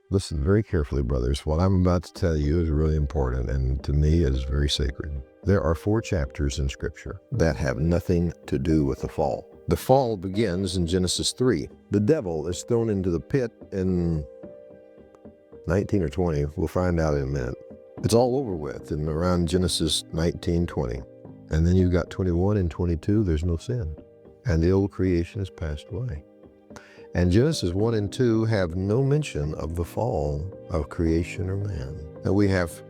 Listen very carefully, brothers. What I'm about to tell you is really important, and to me it is very sacred. There are 4 chapters in Scripture that have nothing to do with the fall. The fall begins in Genesis 3. The devil is thrown into the pit in 19 or 20. We'll find out in a minute. It's all over with in around Genesis 19:20. And then you've got 21 and 22, there's no sin. And the old creation has passed away. And Genesis 1 and 2 have no mention of the fall of creation or man. And we have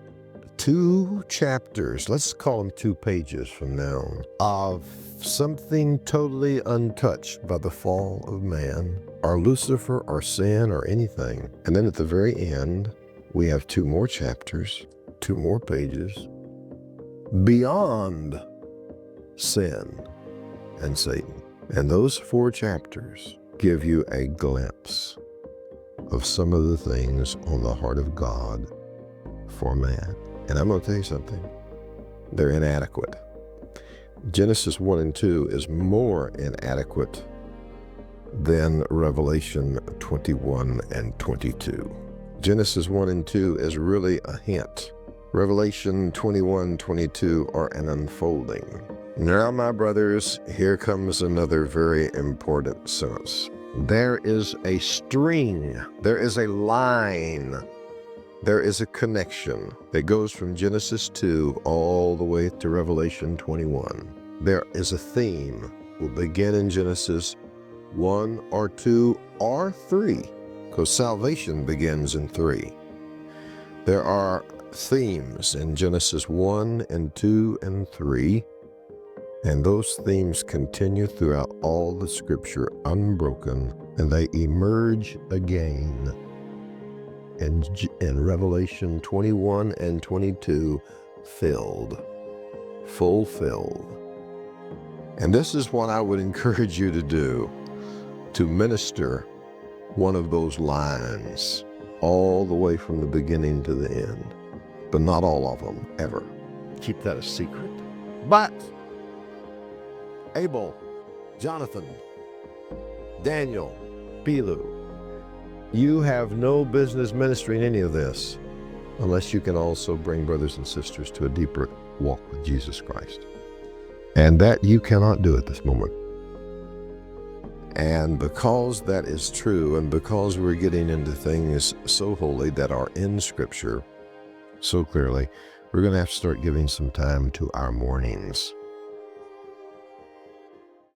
2 chapters, let's call them 2 pages from now, of something totally untouched by the fall of man, or Lucifer, or sin, or anything. And then at the very end, we have 2 more chapters, 2 more pages, beyond sin and Satan. And those 4 chapters give you a glimpse of some of the things on the heart of God for man. And I'm going to tell you something. They're inadequate. Genesis 1 and 2 is more inadequate than Revelation 21 and 22. Genesis 1 and 2 is really a hint. Revelation 21, 22 are an unfolding. Now, my brothers, here comes another very important sentence. There is a string, there is a line, there is a connection that goes from Genesis 2 all the way to Revelation 21. There is a theme. We'll begin in Genesis 1 or 2 or 3, because salvation begins in 3. There are themes in Genesis 1 and 2 and 3. And those themes continue throughout all the Scripture unbroken, and they emerge again in Revelation 21 and 22, fulfilled. And this is what I would encourage you to do, to minister one of those lines all the way from the beginning to the end, but not all of them, ever. Keep that a secret. But Abel, Jonathan, Daniel, Belu, you have no business ministering any of this unless you can also bring brothers and sisters to a deeper walk with Jesus Christ. And that you cannot do at this moment. And because that is true, and because we're getting into things so holy that are in Scripture so clearly, we're going to have to start giving some time to our mornings.